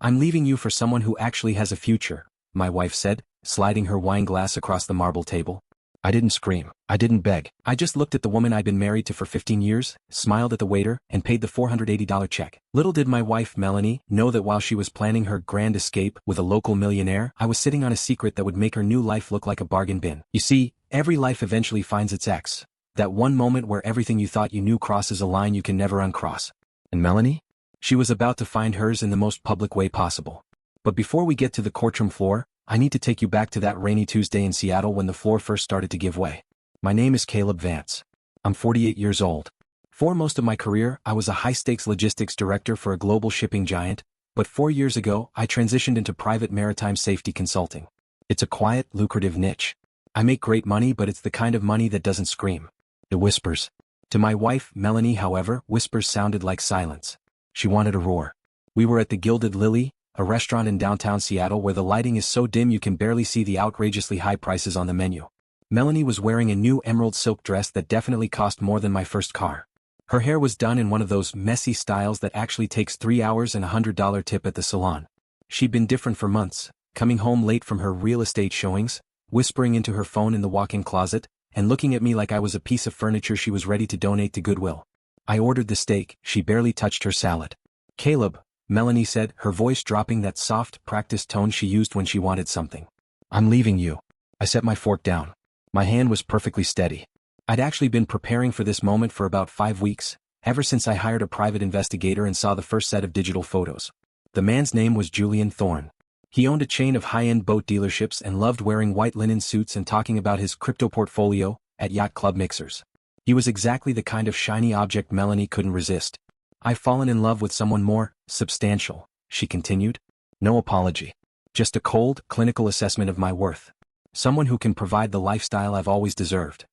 I'm leaving you for someone who actually has a future, my wife said, sliding her wine glass across the marble table. I didn't scream. I didn't beg. I just looked at the woman I'd been married to for 15 years, smiled at the waiter, and paid the $480 check. Little did my wife, Melanie, know that while she was planning her grand escape with a local millionaire, I was sitting on a secret that would make her new life look like a bargain bin. You see, every life eventually finds its ex. That one moment where everything you thought you knew crosses a line you can never uncross. And Melanie? She was about to find hers in the most public way possible. But before we get to the courtroom floor, I need to take you back to that rainy Tuesday in Seattle when the floor first started to give way. My name is Caleb Vance. I'm 48 years old. For most of my career, I was a high-stakes logistics director for a global shipping giant, but 4 years ago, I transitioned into private maritime safety consulting. It's a quiet, lucrative niche. I make great money, but it's the kind of money that doesn't scream. It whispers. To my wife, Melanie, however, whispers sounded like silence. She wanted a roar. We were at the Gilded Lily, a restaurant in downtown Seattle where the lighting is so dim you can barely see the outrageously high prices on the menu. Melanie was wearing a new emerald silk dress that definitely cost more than my first car. Her hair was done in one of those messy styles that actually takes 3 hours and a $100 tip at the salon. She'd been different for months, coming home late from her real estate showings, whispering into her phone in the walk-in closet, and looking at me like I was a piece of furniture she was ready to donate to Goodwill. I ordered the steak, she barely touched her salad. Caleb, Melanie said, her voice dropping that soft, practiced tone she used when she wanted something. I'm leaving you. I set my fork down. My hand was perfectly steady. I'd actually been preparing for this moment for about 5 weeks, ever since I hired a private investigator and saw the first set of digital photos. The man's name was Julian Thorne. He owned a chain of high-end boat dealerships and loved wearing white linen suits and talking about his crypto portfolio at yacht club mixers. He was exactly the kind of shiny object Melanie couldn't resist. I've fallen in love with someone more substantial, she continued. No apology. Just a cold, clinical assessment of my worth. Someone who can provide the lifestyle I've always deserved.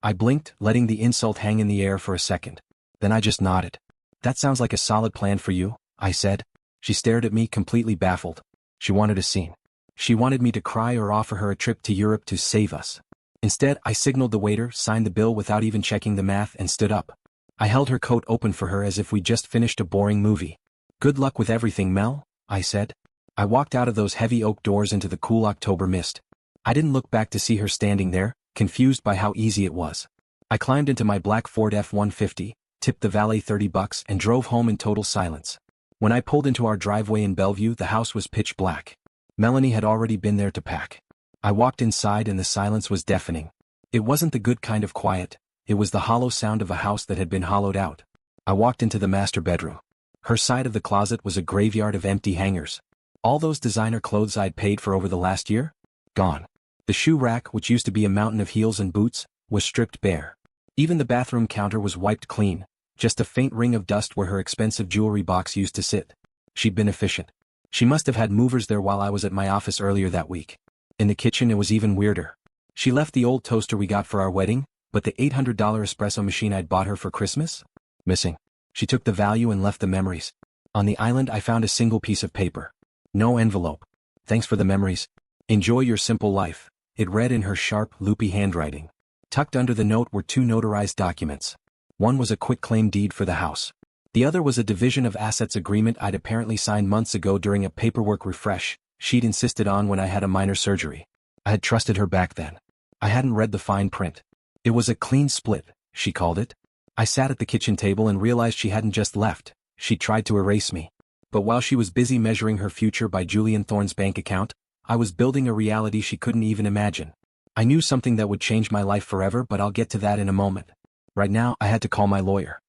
I blinked, letting the insult hang in the air for a second. Then I just nodded. That sounds like a solid plan for you, I said. She stared at me, completely baffled. She wanted a scene. She wanted me to cry or offer her a trip to Europe to save us. Instead, I signaled the waiter, signed the bill without even checking the math, and stood up. I held her coat open for her as if we just finished a boring movie. Good luck with everything, Mel, I said. I walked out of those heavy oak doors into the cool October mist. I didn't look back to see her standing there, confused by how easy it was. I climbed into my black Ford F-150, tipped the valet $30, and drove home in total silence. When I pulled into our driveway in Bellevue, the house was pitch black. Melanie had already been there to pack. I walked inside and the silence was deafening. It wasn't the good kind of quiet. It was the hollow sound of a house that had been hollowed out. I walked into the master bedroom. Her side of the closet was a graveyard of empty hangers. All those designer clothes I'd paid for over the last year? Gone. The shoe rack, which used to be a mountain of heels and boots, was stripped bare. Even the bathroom counter was wiped clean, just a faint ring of dust where her expensive jewelry box used to sit. She'd been efficient. She must have had movers there while I was at my office earlier that week. In the kitchen it was even weirder. She left the old toaster we got for our wedding, but the $800 espresso machine I'd bought her for Christmas? Missing. She took the value and left the memories. On the island I found a single piece of paper. No envelope. Thanks for the memories. Enjoy your simple life, it read in her sharp, loopy handwriting. Tucked under the note were 2 notarized documents. One was a quitclaim deed for the house. The other was a division of assets agreement I'd apparently signed months ago during a paperwork refresh she'd insisted on when I had a minor surgery. I had trusted her back then. I hadn't read the fine print. It was a clean split, she called it. I sat at the kitchen table and realized she hadn't just left, she tried to erase me. But while she was busy measuring her future by Julian Thorne's bank account, I was building a reality she couldn't even imagine. I knew something that would change my life forever, but I'll get to that in a moment. Right now, I had to call my lawyer.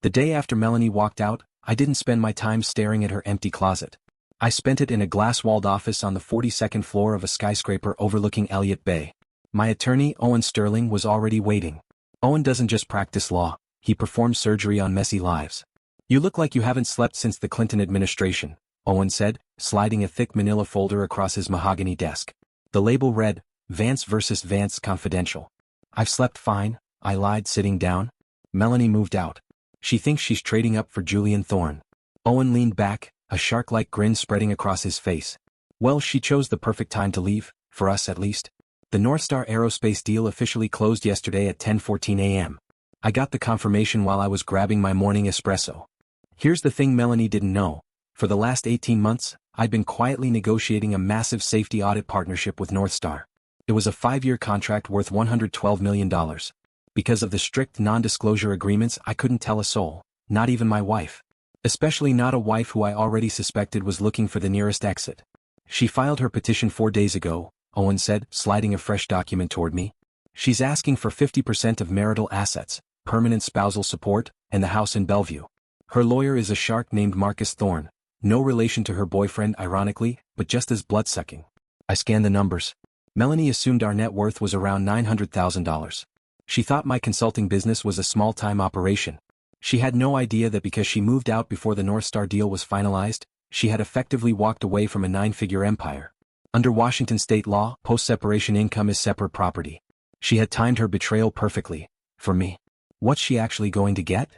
The day after Melanie walked out, I didn't spend my time staring at her empty closet. I spent it in a glass-walled office on the 42nd floor of a skyscraper overlooking Elliott Bay. My attorney, Owen Sterling, was already waiting. Owen doesn't just practice law, he performs surgery on messy lives. You look like you haven't slept since the Clinton administration, Owen said, sliding a thick manila folder across his mahogany desk. The label read, Vance vs. Vance Confidential. I've slept fine, I lied, sitting down. Melanie moved out. She thinks she's trading up for Julian Thorne. Owen leaned back, a shark-like grin spreading across his face. Well, she chose the perfect time to leave, for us at least. The North Star Aerospace deal officially closed yesterday at 10:14 a.m. I got the confirmation while I was grabbing my morning espresso. Here's the thing Melanie didn't know. For the last 18 months, I'd been quietly negotiating a massive safety audit partnership with Northstar. It was a 5-year contract worth $112 million. Because of the strict non-disclosure agreements, I couldn't tell a soul, not even my wife. Especially not a wife who I already suspected was looking for the nearest exit. She filed her petition 4 days ago, Owen said, sliding a fresh document toward me. She's asking for 50% of marital assets, permanent spousal support, and the house in Bellevue. Her lawyer is a shark named Marcus Thorne, no relation to her boyfriend ironically, but just as bloodsucking. I scanned the numbers. Melanie assumed our net worth was around $900,000. She thought my consulting business was a small-time operation. She had no idea that because she moved out before the Northstar deal was finalized, she had effectively walked away from a 9-figure empire. Under Washington state law, post-separation income is separate property. She had timed her betrayal perfectly. For me. What's she actually going to get?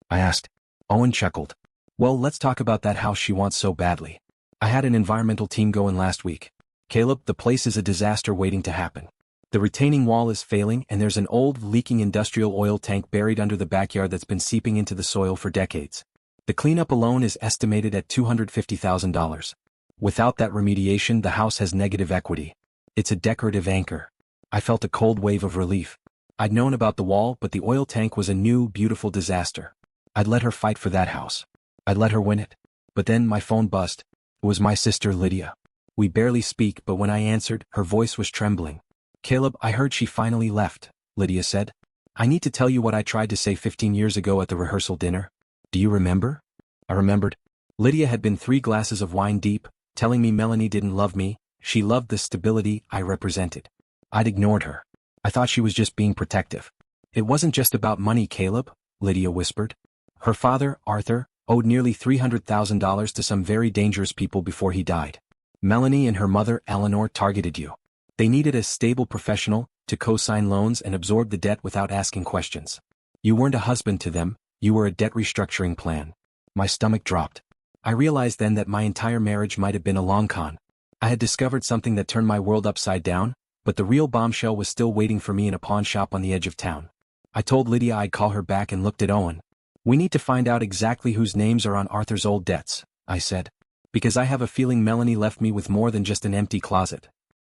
I asked. Owen chuckled. Well, let's talk about that house she wants so badly. I had an environmental team go in last week. Caleb, the place is a disaster waiting to happen. The retaining wall is failing and there's an old, leaking industrial oil tank buried under the backyard that's been seeping into the soil for decades. The cleanup alone is estimated at $250,000. Without that remediation, the house has negative equity. It's a decorative anchor. I felt a cold wave of relief. I'd known about the wall, but the oil tank was a new, beautiful disaster. I'd let her fight for that house. I'd let her win it. But then my phone buzzed. It was my sister Lydia. We barely speak, but when I answered, her voice was trembling. Caleb, I heard she finally left, Lydia said. I need to tell you what I tried to say 15 years ago at the rehearsal dinner. Do you remember? I remembered. Lydia had been 3 glasses of wine deep, telling me Melanie didn't love me, she loved the stability I represented. I'd ignored her. I thought she was just being protective. It wasn't just about money, Caleb, Lydia whispered. Her father, Arthur, owed nearly $300,000 to some very dangerous people before he died. Melanie and her mother, Eleanor, targeted you. They needed a stable professional to co-sign loans and absorb the debt without asking questions. You weren't a husband to them, you were a debt restructuring plan. My stomach dropped. I realized then that my entire marriage might have been a long con. I had discovered something that turned my world upside down, but the real bombshell was still waiting for me in a pawn shop on the edge of town. I told Lydia I'd call her back and looked at Owen. We need to find out exactly whose names are on Arthur's old debts, I said. Because I have a feeling Melanie left me with more than just an empty closet.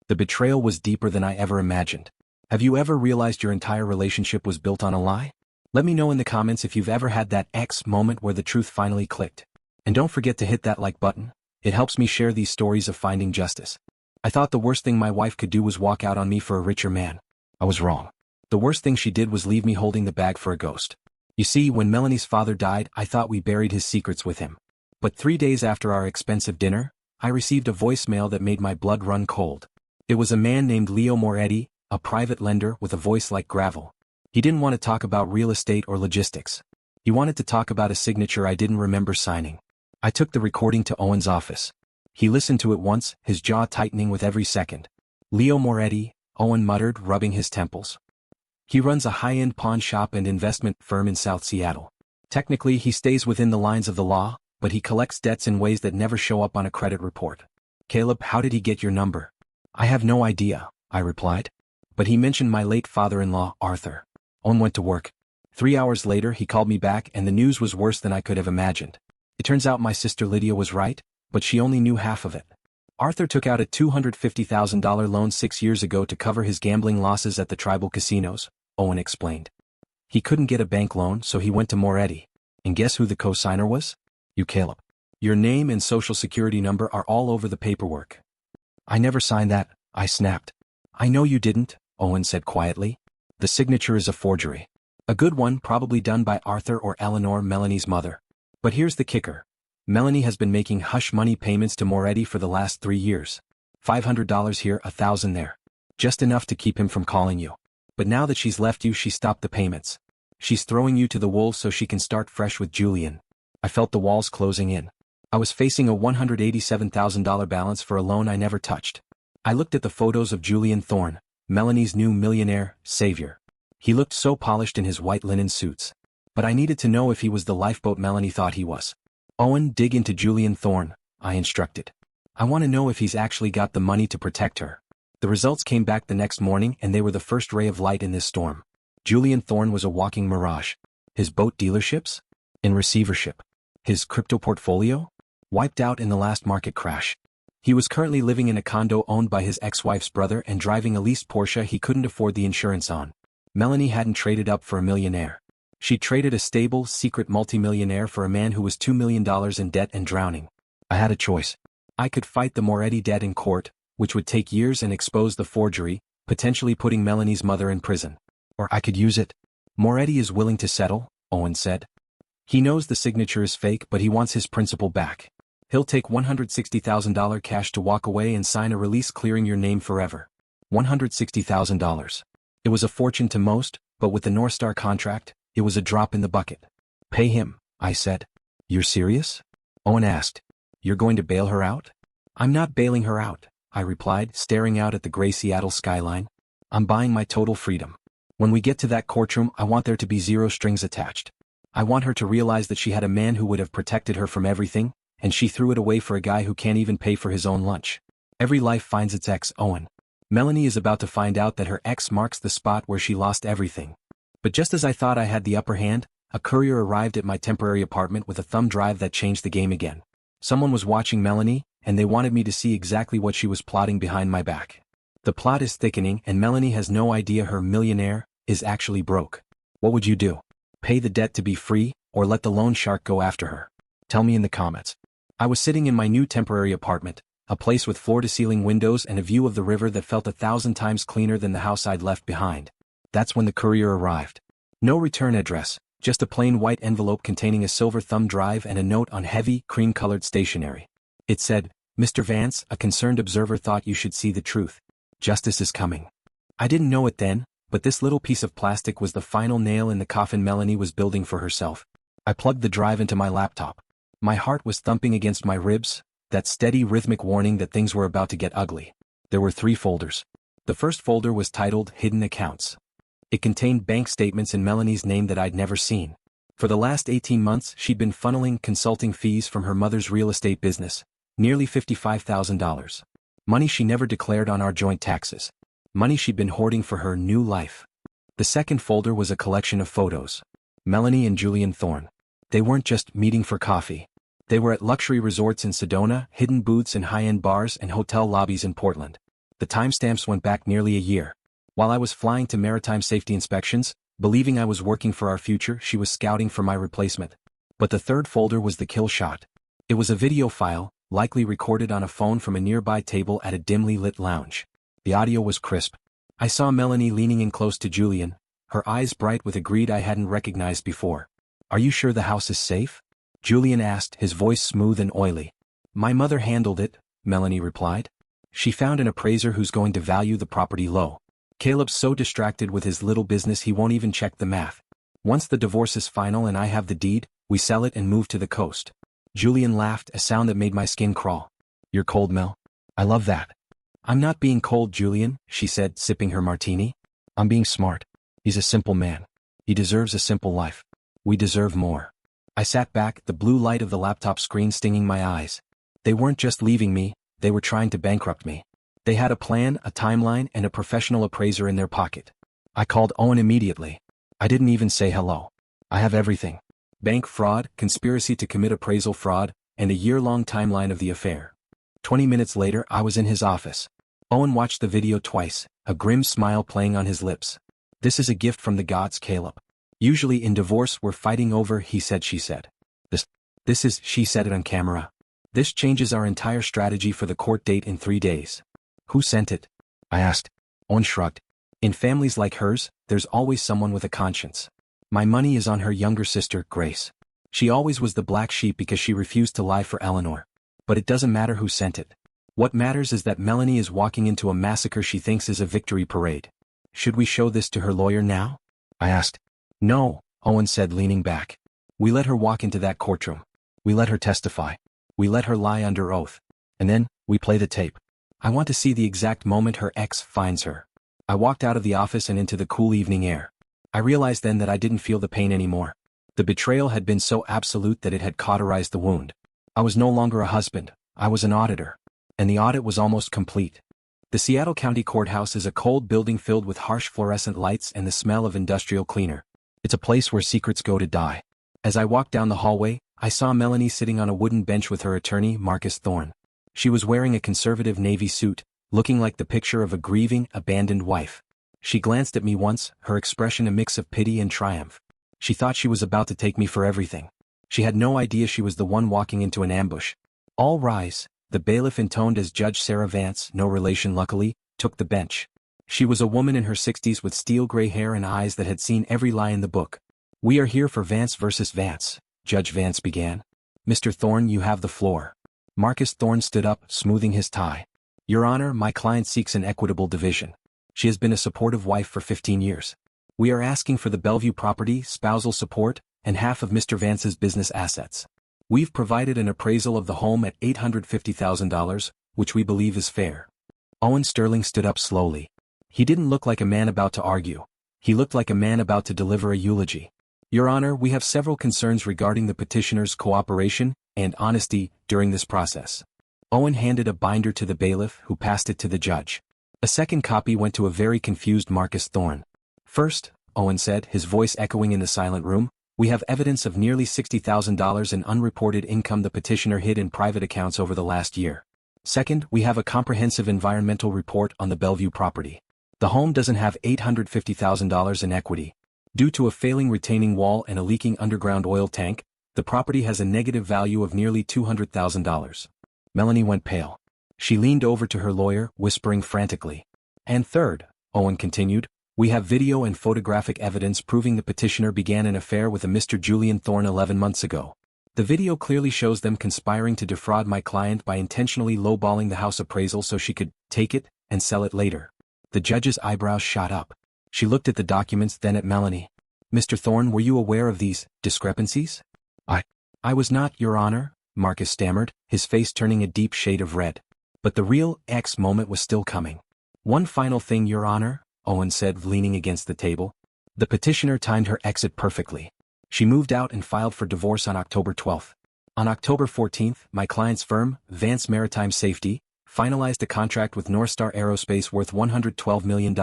The betrayal was deeper than I ever imagined. Have you ever realized your entire relationship was built on a lie? Let me know in the comments if you've ever had that X moment where the truth finally clicked. And don't forget to hit that like button. It helps me share these stories of finding justice. I thought the worst thing my wife could do was walk out on me for a richer man. I was wrong. The worst thing she did was leave me holding the bag for a ghost. You see, when Melanie's father died, I thought we buried his secrets with him. But 3 days after our expensive dinner, I received a voicemail that made my blood run cold. It was a man named Leo Moretti, a private lender with a voice like gravel. He didn't want to talk about real estate or logistics. He wanted to talk about a signature I didn't remember signing. I took the recording to Owen's office. He listened to it once, his jaw tightening with every second. Leo Moretti, Owen muttered, rubbing his temples. He runs a high-end pawn shop and investment firm in South Seattle. Technically, he stays within the lines of the law, but he collects debts in ways that never show up on a credit report. Caleb, how did he get your number? I have no idea, I replied. But he mentioned my late father-in-law, Arthur. Owen went to work. 3 hours later, he called me back and the news was worse than I could have imagined. It turns out my sister Lydia was right, but she only knew half of it. Arthur took out a $250,000 loan 6 years ago to cover his gambling losses at the tribal casinos, Owen explained. He couldn't get a bank loan, so he went to Moretti. And guess who the co-signer was? You, Caleb. Your name and social security number are all over the paperwork. I never signed that, I snapped. I know you didn't, Owen said quietly. The signature is a forgery. A good one, probably done by Arthur or Eleanor, Melanie's mother. But here's the kicker. Melanie has been making hush money payments to Moretti for the last 3 years. $500 here, $1,000 there. Just enough to keep him from calling you. But now that she's left you, she stopped the payments. She's throwing you to the wolves so she can start fresh with Julian. I felt the walls closing in. I was facing a $187,000 balance for a loan I never touched. I looked at the photos of Julian Thorne, Melanie's new millionaire savior. He looked so polished in his white linen suits. But I needed to know if he was the lifeboat Melanie thought he was. Owen, dig into Julian Thorne, I instructed. I want to know if he's actually got the money to protect her. The results came back the next morning and they were the first ray of light in this storm. Julian Thorne was a walking mirage. His boat dealerships? In receivership. His crypto portfolio? Wiped out in the last market crash. He was currently living in a condo owned by his ex-wife's brother and driving a leased Porsche he couldn't afford the insurance on. Melanie hadn't traded up for a millionaire. She traded a stable, secret multimillionaire for a man who was $2 million in debt and drowning. I had a choice. I could fight the Moretti debt in court, which would take years and expose the forgery, potentially putting Melanie's mother in prison. Or I could use it. Moretti is willing to settle, Owen said. He knows the signature is fake, but he wants his principal back. He'll take $160,000 cash to walk away and sign a release clearing your name forever. $160,000. It was a fortune to most, but with the North Star contract, it was a drop in the bucket. Pay him, I said. You're serious? Owen asked. You're going to bail her out? I'm not bailing her out, I replied, staring out at the gray Seattle skyline. I'm buying my total freedom. When we get to that courtroom, I want there to be zero strings attached. I want her to realize that she had a man who would have protected her from everything, and she threw it away for a guy who can't even pay for his own lunch. Every life finds its ex, Owen. Melanie is about to find out that her ex marks the spot where she lost everything. But just as I thought I had the upper hand, a courier arrived at my temporary apartment with a thumb drive that changed the game again. Someone was watching Melanie, and they wanted me to see exactly what she was plotting behind my back. The plot is thickening, and Melanie has no idea her millionaire is actually broke. What would you do? Pay the debt to be free, or let the loan shark go after her? Tell me in the comments. I was sitting in my new temporary apartment, a place with floor-to-ceiling windows and a view of the river that felt 1,000 times cleaner than the house I'd left behind. That's when the courier arrived. No return address, just a plain white envelope containing a silver thumb drive and a note on heavy, cream-colored stationery. It said, Mr. Vance, a concerned observer thought you should see the truth. Justice is coming. I didn't know it then, but this little piece of plastic was the final nail in the coffin Melanie was building for herself. I plugged the drive into my laptop. My heart was thumping against my ribs, that steady rhythmic warning that things were about to get ugly. There were 3 folders. The first folder was titled Hidden Accounts. It contained bank statements in Melanie's name that I'd never seen. For the last 18 months, she'd been funneling consulting fees from her mother's real estate business, nearly $55,000. Money she never declared on our joint taxes. Money she'd been hoarding for her new life. The second folder was a collection of photos. Melanie and Julian Thorne. They weren't just meeting for coffee. They were at luxury resorts in Sedona, hidden booths in high-end bars and hotel lobbies in Portland. The timestamps went back nearly a year. While I was flying to maritime safety inspections, believing I was working for our future, she was scouting for my replacement. But the third folder was the kill shot. It was a video file, likely recorded on a phone from a nearby table at a dimly lit lounge. The audio was crisp. I saw Melanie leaning in close to Julian, her eyes bright with a greed I hadn't recognized before. Are you sure the house is safe? Julian asked, his voice smooth and oily. My mother handled it, Melanie replied. She found an appraiser who's going to value the property low. Caleb's so distracted with his little business he won't even check the math. Once the divorce is final and I have the deed, we sell it and move to the coast. Julian laughed, a sound that made my skin crawl. You're cold, Mel. I love that. I'm not being cold, Julian, she said, sipping her martini. I'm being smart. He's a simple man. He deserves a simple life. We deserve more. I sat back, the blue light of the laptop screen stinging my eyes. They weren't just leaving me, they were trying to bankrupt me. They had a plan, a timeline, and a professional appraiser in their pocket. I called Owen immediately. I didn't even say hello. I have everything. Bank fraud, conspiracy to commit appraisal fraud, and a year-long timeline of the affair. 20 minutes later, I was in his office. Owen watched the video twice, a grim smile playing on his lips. This is a gift from the gods, Caleb. Usually in divorce we're fighting over he said she said. This is she said it on camera. This changes our entire strategy for the court date in 3 days. Who sent it? I asked. Owen shrugged. In families like hers, there's always someone with a conscience. My money is on her younger sister, Grace. She always was the black sheep because she refused to lie for Eleanor. But it doesn't matter who sent it. What matters is that Melanie is walking into a massacre she thinks is a victory parade. Should we show this to her lawyer now? I asked. No, Owen said, leaning back. We let her walk into that courtroom. We let her testify. We let her lie under oath. And then, we play the tape. I want to see the exact moment her ex finds her. I walked out of the office and into the cool evening air. I realized then that I didn't feel the pain anymore. The betrayal had been so absolute that it had cauterized the wound. I was no longer a husband, I was an auditor. And the audit was almost complete. The Seattle County Courthouse is a cold building filled with harsh fluorescent lights and the smell of industrial cleaner. It's a place where secrets go to die. As I walked down the hallway, I saw Melanie sitting on a wooden bench with her attorney, Marcus Thorne. She was wearing a conservative navy suit, looking like the picture of a grieving, abandoned wife. She glanced at me once, her expression a mix of pity and triumph. She thought she was about to take me for everything. She had no idea she was the one walking into an ambush. "All rise," the bailiff intoned as Judge Sarah Vance, no relation luckily, took the bench. She was a woman in her 60s with steel-gray hair and eyes that had seen every lie in the book. "We are here for Vance versus Vance," Judge Vance began. "Mr. Thorne, you have the floor." Marcus Thorne stood up, smoothing his tie. "Your Honor, my client seeks an equitable division. She has been a supportive wife for 15 years. We are asking for the Bellevue property, spousal support, and half of Mr. Vance's business assets. We've provided an appraisal of the home at $850,000, which we believe is fair." Owen Sterling stood up slowly. He didn't look like a man about to argue. He looked like a man about to deliver a eulogy. "Your Honor, we have several concerns regarding the petitioner's cooperation and honesty during this process." Owen handed a binder to the bailiff, who passed it to the judge. A second copy went to a very confused Marcus Thorne. "First," Owen said, his voice echoing in the silent room, "we have evidence of nearly $60,000 in unreported income the petitioner hid in private accounts over the last year. Second, we have a comprehensive environmental report on the Bellevue property. The home doesn't have $850,000 in equity. Due to a failing retaining wall and a leaking underground oil tank, the property has a negative value of nearly $200,000. Melanie went pale. She leaned over to her lawyer, whispering frantically. "And third," Owen continued, "we have video and photographic evidence proving the petitioner began an affair with a Mr. Julian Thorne 11 months ago. The video clearly shows them conspiring to defraud my client by intentionally lowballing the house appraisal so she could take it and sell it later." The judge's eyebrows shot up. She looked at the documents, then at Melanie. "Mr. Thorne, were you aware of these discrepancies?" I was not, Your Honor," Marcus stammered, his face turning a deep shade of red. But the real X moment was still coming. "One final thing, Your Honor," Owen said, leaning against the table. "The petitioner timed her exit perfectly. She moved out and filed for divorce on October 12th. On October 14th, my client's firm, Vance Maritime Safety, finalized a contract with Northstar Aerospace worth $112 million.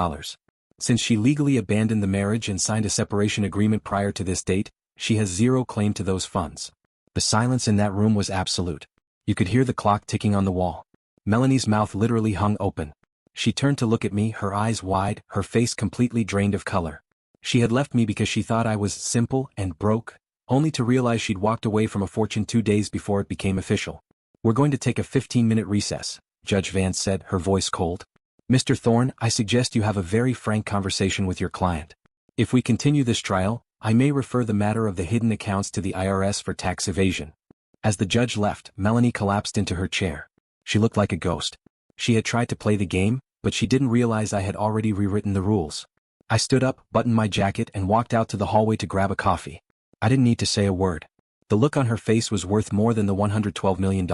Since she legally abandoned the marriage and signed a separation agreement prior to this date, she has zero claim to those funds." The silence in that room was absolute. You could hear the clock ticking on the wall. Melanie's mouth literally hung open. She turned to look at me, her eyes wide, her face completely drained of color. She had left me because she thought I was simple and broke, only to realize she'd walked away from a fortune 2 days before it became official. "We're going to take a 15-minute recess," Judge Vance said, her voice cold. "Mr. Thorne, I suggest you have a very frank conversation with your client. If we continue this trial, I may refer the matter of the hidden accounts to the IRS for tax evasion." As the judge left, Melanie collapsed into her chair. She looked like a ghost. She had tried to play the game, but she didn't realize I had already rewritten the rules. I stood up, buttoned my jacket, and walked out to the hallway to grab a coffee. I didn't need to say a word. The look on her face was worth more than the $112 million.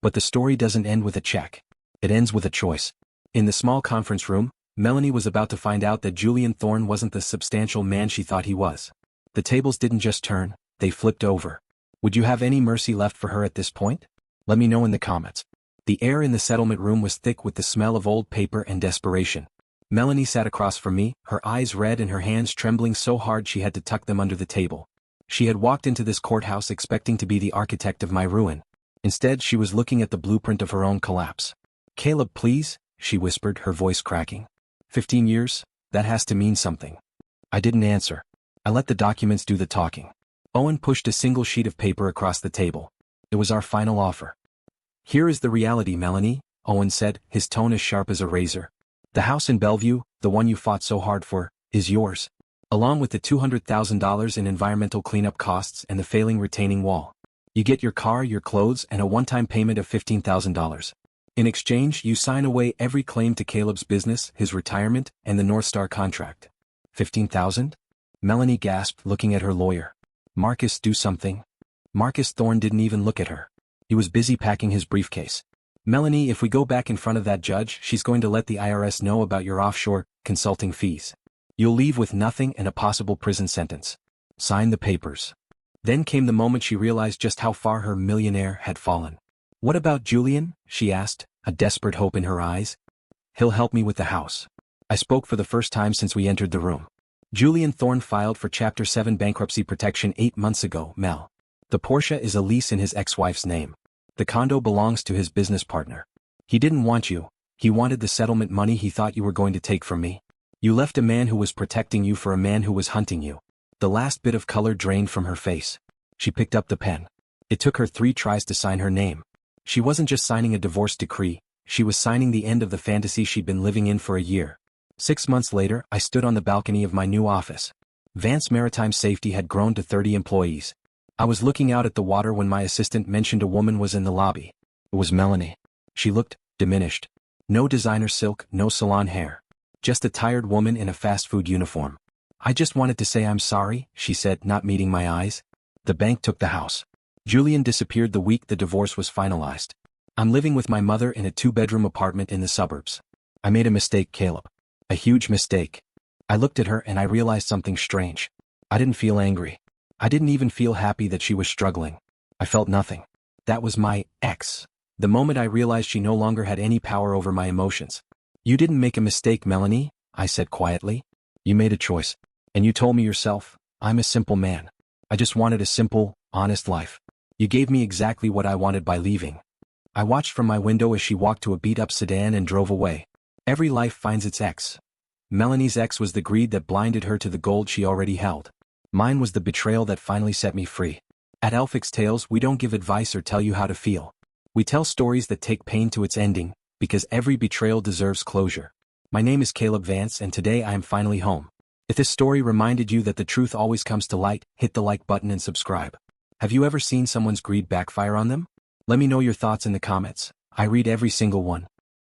But the story doesn't end with a check. It ends with a choice. In the small conference room, Melanie was about to find out that Julian Thorne wasn't the substantial man she thought he was. The tables didn't just turn, they flipped over. Would you have any mercy left for her at this point? Let me know in the comments. The air in the settlement room was thick with the smell of old paper and desperation. Melanie sat across from me, her eyes red and her hands trembling so hard she had to tuck them under the table. She had walked into this courthouse expecting to be the architect of my ruin. Instead, she was looking at the blueprint of her own collapse. "Caleb, please," she whispered, her voice cracking. 15 years? That has to mean something. I didn't answer. I let the documents do the talking. Owen pushed a single sheet of paper across the table. It was our final offer. "Here is the reality, Melanie," Owen said, his tone as sharp as a razor. "The house in Bellevue, the one you fought so hard for, is yours. Along with the $200,000 in environmental cleanup costs and the failing retaining wall. You get your car, your clothes, and a one-time payment of $15,000. In exchange, you sign away every claim to Caleb's business, his retirement, and the Northstar contract." $15,000? Melanie gasped, looking at her lawyer. "Marcus, do something." Marcus Thorne didn't even look at her. He was busy packing his briefcase. "Melanie, if we go back in front of that judge, she's going to let the IRS know about your offshore consulting fees. You'll leave with nothing and a possible prison sentence. Sign the papers." Then came the moment she realized just how far her millionaire had fallen. "What about Julian?" she asked, a desperate hope in her eyes. "He'll help me with the house." I spoke for the first time since we entered the room. "Julian Thorne filed for Chapter 7 bankruptcy protection 8 months ago, Mel. The Porsche is a lease in his ex-wife's name. The condo belongs to his business partner. He didn't want you. He wanted the settlement money he thought you were going to take from me. You left a man who was protecting you for a man who was hunting you. The last bit of color drained from her face. She picked up the pen. It took her 3 tries to sign her name. She wasn't just signing a divorce decree, she was signing the end of the fantasy she'd been living in for a year. 6 months later, I stood on the balcony of my new office. Vance Maritime Safety had grown to 30 employees. I was looking out at the water when my assistant mentioned a woman was in the lobby. It was Melanie. She looked diminished. No designer silk, no salon hair. Just a tired woman in a fast food uniform. I just wanted to say I'm sorry, she said, not meeting my eyes. The bank took the house. Julian disappeared the week the divorce was finalized. I'm living with my mother in a 2-bedroom apartment in the suburbs. I made a mistake, Caleb. A huge mistake. I looked at her and I realized something strange. I didn't feel angry. I didn't even feel happy that she was struggling. I felt nothing. That was my ex. The moment I realized she no longer had any power over my emotions. You didn't make a mistake, Melanie, I said quietly. You made a choice. And you told me yourself, I'm a simple man. I just wanted a simple, honest life. You gave me exactly what I wanted by leaving. I watched from my window as she walked to a beat-up sedan and drove away. Every life finds its ex. Melanie's ex was the greed that blinded her to the gold she already held. Mine was the betrayal that finally set me free. At Elfix Tales, we don't give advice or tell you how to feel. We tell stories that take pain to its ending, because every betrayal deserves closure. My name is Caleb Vance and today I am finally home. If this story reminded you that the truth always comes to light, hit the like button and subscribe. Have you ever seen someone's greed backfire on them? Let me know your thoughts in the comments. I read every single one.